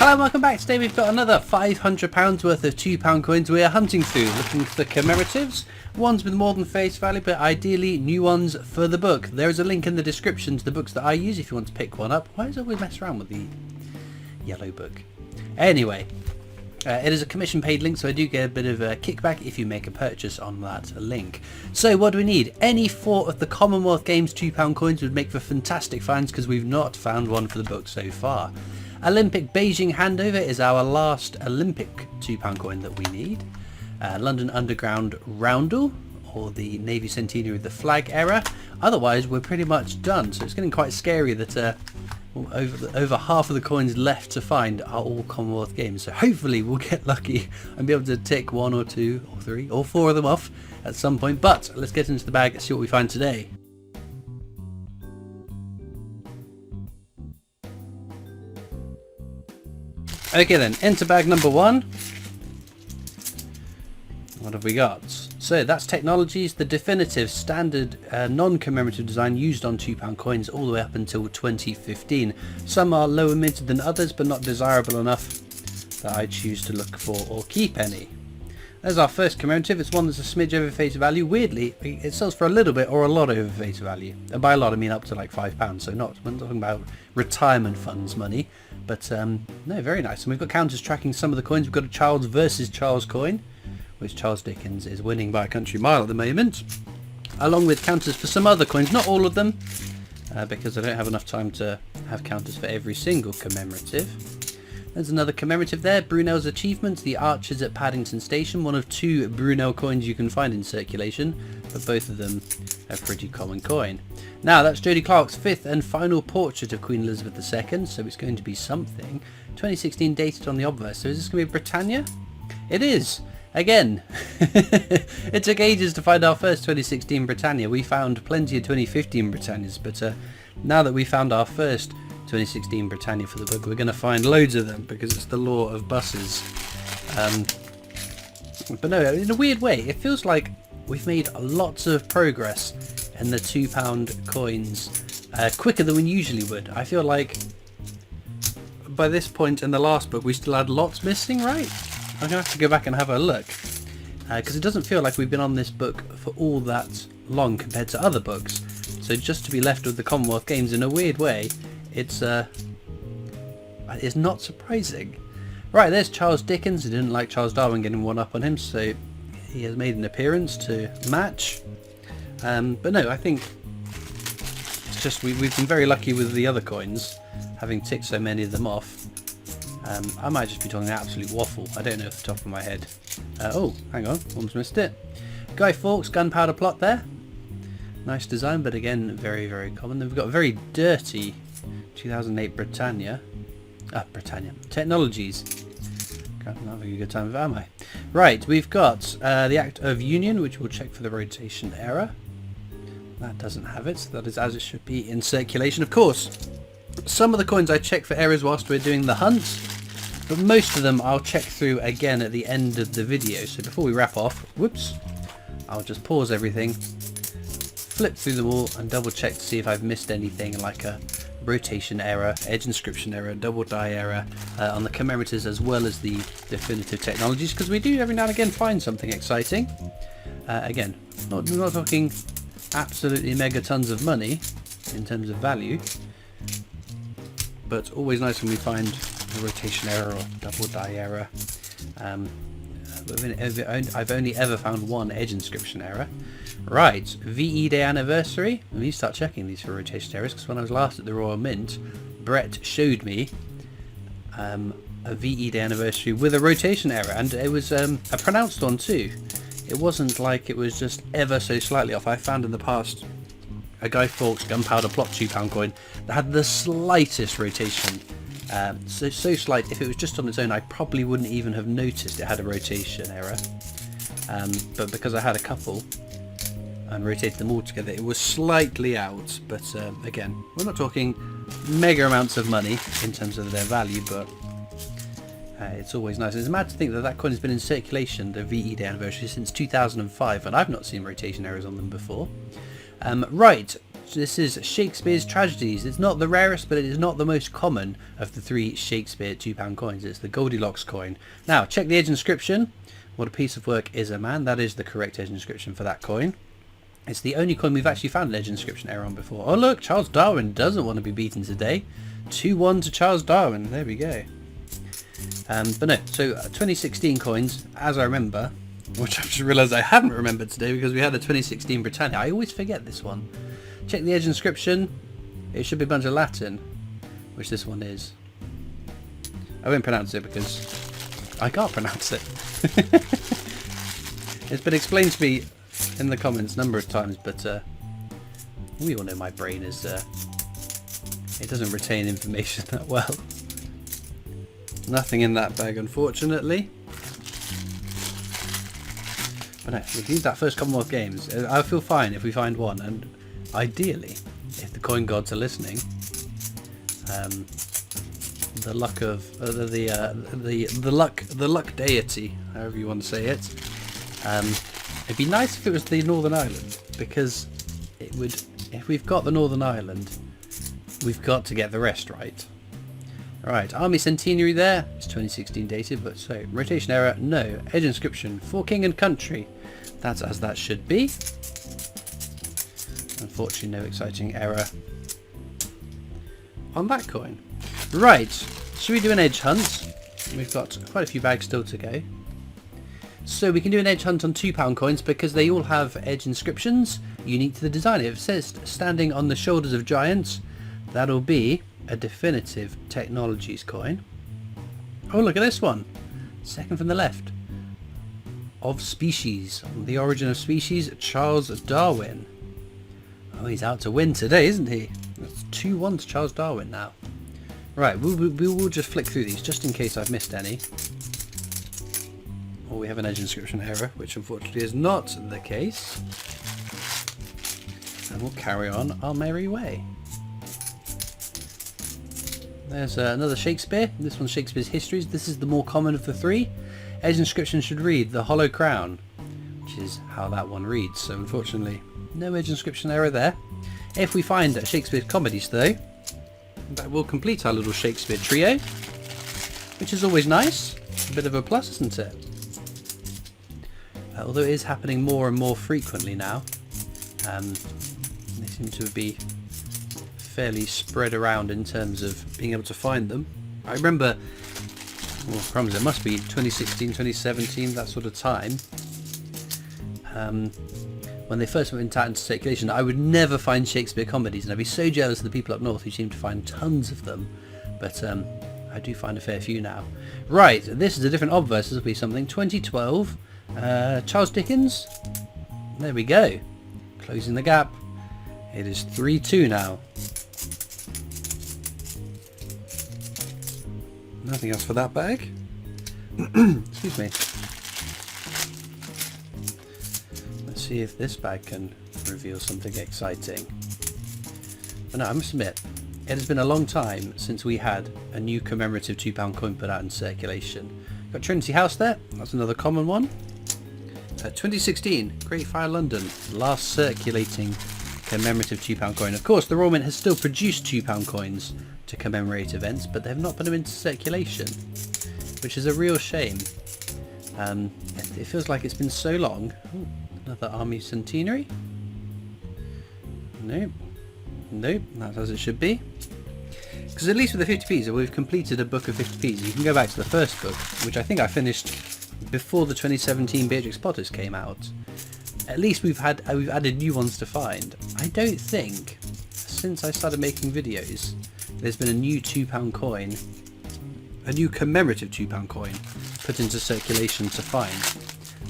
Hello and welcome back. Today we've got another £500 worth of £2 coins we are hunting through, looking for the commemoratives, ones with more than face value, but ideally new ones for the book. There is a link in the description to the books that I use if you want to pick one up. Why does it always mess around with the yellow book? Anyway, it is a commission paid link, so I do get a bit of a kickback if you make a purchase on that link. So what do we need? Any 4 of the Commonwealth Games £2 coins would make for fantastic finds because we've not found one for the book so far. Olympic Beijing Handover is our last Olympic £2 coin that we need. London Underground Roundel, or the Navy Centenary of the Flag era. Otherwise we're pretty much done, so it's getting quite scary that over half of the coins left to find are all Commonwealth Games. So hopefully we'll get lucky and be able to tick 1 or 2 or 3 or 4 of them off at some point. But let's get into the bag and see what we find today. Okay then, into bag number 1. What have we got? So that's Technologies, the definitive standard non-commemorative design used on £2 coins all the way up until 2015. Some are lower minted than others, but not desirable enough that I choose to look for or keep any. There's our first commemorative. It's one that's a smidge over face value. Weirdly, it sells for a little bit or a lot over face value. And by a lot I mean up to like £5, so we're not talking about retirement funds money. But no, very nice. And we've got counters tracking some of the coins. We've got a Charles versus Charles coin, which Charles Dickens is winning by a country mile at the moment, along with counters for some other coins, not all of them, because I don't have enough time to have counters for every single commemorative. There's another commemorative there, Brunel's Achievement, the Archers at Paddington Station, one of 2 Brunel coins you can find in circulation, but both of them a pretty common coin. Now that's Jodie Clark's 5th and final portrait of Queen Elizabeth II, so it's going to be something. 2016 dated on the obverse, so is this going to be Britannia? It is! Again! It took ages to find our first 2016 Britannia. We found plenty of 2015 Britannias, but now that we found our first 2016 Britannia for the book, we're going to find loads of them because it's the law of buses. But no, in a weird way, it feels like we've made lots of progress in the £2 coins quicker than we usually would. I feel like by this point in the last book we still had lots missing, right? I'm going to have to go back and have a look because it doesn't feel like we've been on this book for all that long compared to other books. So just to be left with the Commonwealth Games in a weird way, it's not surprising. Right, there's Charles Dickens. He didn't like Charles Darwin getting one up on him, so he has made an appearance to match. But no, I think it's just we've been very lucky with the other coins, having ticked so many of them off. I might just be talking absolute waffle. I don't know off the top of my head. Oh, hang on, almost missed it. Guy Fawkes, Gunpowder Plot there. Nice design, but again, very, very common. Then we've got a very dirty 2008 Britannia. Technologies. God, I'm not having a good time of it, am I? Right, we've got the Act of Union, which we'll check for the rotation error. That doesn't have it, so that is as it should be in circulation. Of course, some of the coins I check for errors whilst we're doing the hunt, but most of them I'll check through again at the end of the video. So before we wrap off, whoops, I'll just pause everything, flip through them all and double check to see if I've missed anything like a rotation error, edge inscription error, double die error on the commemoratives as well as the definitive technologies, because we do every now and again find something exciting. Again, not talking absolutely mega tons of money in terms of value, but always nice when we find a rotation error or double die error. I've only ever found one edge inscription error. Right, VE Day Anniversary. Let me start checking these for rotation errors, because when I was last at the Royal Mint, Brett showed me a VE Day Anniversary with a rotation error, and it was a pronounced one too. It wasn't like it was just ever so slightly off. I found in the past a Guy Fawkes Gunpowder Plot £2 coin that had the slightest rotation. So slight, if it was just on its own I probably wouldn't even have noticed it had a rotation error. But because I had a couple and rotated them all together, it was slightly out. But again, we're not talking mega amounts of money in terms of their value, but it's always nice. It's mad to think that that coin has been in circulation, the VE Day Anniversary, since 2005, and I've not seen rotation errors on them before. Right, This is Shakespeare's Tragedies. It's not the rarest, but it is not the most common of the 3 Shakespeare £2 coins. It's the Goldilocks coin. Now, check the edge inscription. What a piece of work is a man. That is the correct edge inscription for that coin. It's the only coin we've actually found an edge inscription error on before. Oh look, Charles Darwin doesn't want to be beaten today. 2-1 to Charles Darwin. There we go. But no, so 2016 coins, as I remember, which I've just realised I haven't remembered today because we had a 2016 Britannia. I always forget this one. Check the edge inscription. It should be a bunch of Latin, which this one is. I won't pronounce it because I can't pronounce it. It's been explained to me in the comments a number of times, but we all know my brain is it doesn't retain information that well. Nothing in that bag, unfortunately. But no, we need that first Commonwealth Games. I feel fine if we find one, and ideally, if the coin gods are listening, the luck of the luck deity, however you want to say it. It'd be nice if it was the Northern Ireland, because it would. If we've got the Northern Ireland, we've got to get the rest right. Alright, Army Centenary there. It's 2016 dated, but so rotation error, no. Edge inscription for King and Country. That's as that should be. Unfortunately, no exciting error on that coin. Right, should we do an edge hunt? We've got quite a few bags still to go. So we can do an edge hunt on £2 coins because they all have edge inscriptions unique to the design. If it says standing on the shoulders of giants, that'll be a definitive technologies coin. Oh, look at this one. Second from the left. Of species. The origin of species, Charles Darwin. Oh, he's out to win today, isn't he? That's 2-1 to Charles Darwin now. Right, we'll just flick through these just in case I've missed any. Or we have an edge inscription error, which unfortunately is not the case. And we'll carry on our merry way. There's another Shakespeare. This one's Shakespeare's Histories. This is the more common of the 3. Edge inscription should read the Hollow Crown, which is how that one reads. So unfortunately, no edge inscription error there. If we find Shakespeare's Comedies though, that will complete our little Shakespeare trio, which is always nice. A bit of a plus, isn't it? Although it is happening more and more frequently now. They seem to be fairly spread around in terms of being able to find them. I remember, well, crumbs, it must be 2016, 2017, that sort of time. When they first went into circulation, I would never find Shakespeare Comedies, and I'd be so jealous of the people up north who seem to find tons of them. But I do find a fair few now. Right, this is a different obverse. This will be something. 2012, Charles Dickens. There we go. Closing the gap. It is 3-2 now. Nothing else for that bag. Excuse me. Let's see if this bag can reveal something exciting. But no, I must admit, it has been a long time since we had a new commemorative £2 coin put out in circulation. Got Trinity House there. That's another common one. 2016, Great Fire London, last circulating commemorative £2 coin. Of course, the Royal Mint has still produced £2 coins to commemorate events, but they've not put them into circulation, which is a real shame. It feels like it's been so long. Ooh, another Army Centenary. Nope. Nope, that's as it should be. Because at least with the 50p's, we've completed a book of 50p's. You can go back to the first book, which I think I finished before the 2017 Beatrix Potters came out. At least we've added new ones to find. I don't think, since I started making videos, there's been a new £2 coin, a new commemorative £2 coin put into circulation to find.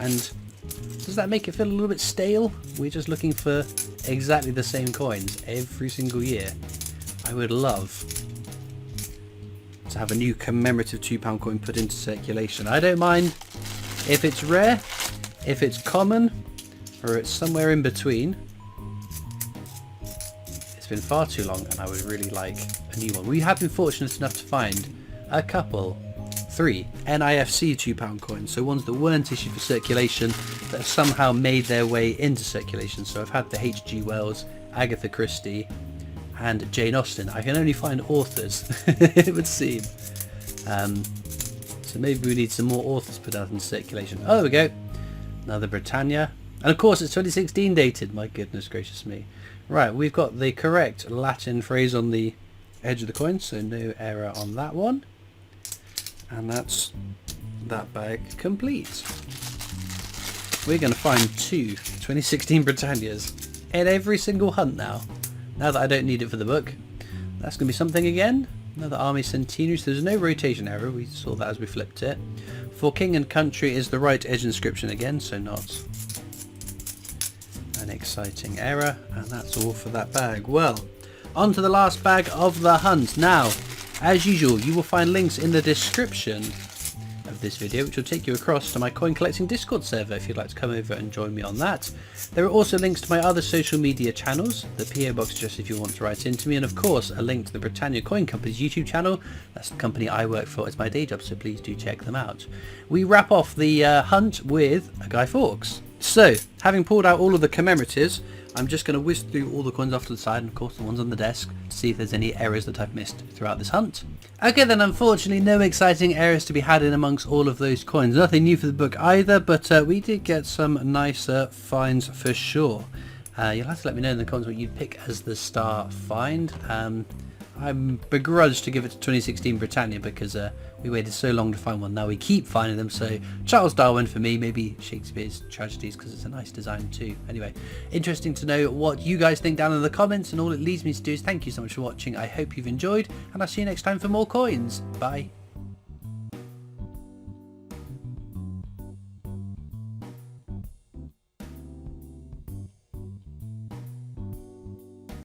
And does that make it feel a little bit stale? We're just looking for exactly the same coins every single year. I would love to have a new commemorative £2 coin put into circulation. I don't mind if it's rare, if it's common, or it's somewhere in between. It's been far too long and I would really like a new one. We have been fortunate enough to find a couple, 3 NIFC £2 coins, so ones that weren't issued for circulation that have somehow made their way into circulation. So I've had the H.G. Wells Agatha Christie, and Jane Austen. I can only find authors, it would seem. So maybe we need some more authors put out in circulation. Oh, there we go. Another Britannia. And of course it's 2016 dated. My goodness gracious me. Right, we've got the correct Latin phrase on the edge of the coin, so no error on that one. And that's that bag complete. We're going to find 2 2016 Britannias in every single hunt now that I don't need it for the book. That's going to be something again. Another Army Centenary, so there's no rotation error, we saw that as we flipped it. For King and Country is the right edge inscription again, so not an exciting error, and that's all for that bag. Well, on to the last bag of the hunt. Now, as usual, you will find links in the description of this video which will take you across to my coin collecting Discord server if you'd like to come over and join me on that. There are also links to my other social media channels, the PO box just if you want to write into me, and of course a link to the Britannia Coin Company's YouTube channel. That's the company I work for, it's my day job, so please do check them out. We wrap off the hunt with a Guy Fawkes. So, having pulled out all of the commemoratives, I'm just going to whisk through all the coins off to the side, and of course the ones on the desk, to see if there's any errors that I've missed throughout this hunt. Okay then, unfortunately no exciting errors to be had in amongst all of those coins. Nothing new for the book either, but we did get some nicer finds for sure. You'll have to let me know in the comments what you'd pick as the star find. I'm begrudged to give it to 2016 Britannia because we waited so long to find one. Now we keep finding them, so Charles Darwin for me, maybe Shakespeare's Tragedies because it's a nice design too. Anyway, interesting to know what you guys think down in the comments, and all it leads me to do is thank you so much for watching. I hope you've enjoyed, and I'll see you next time for more coins. Bye.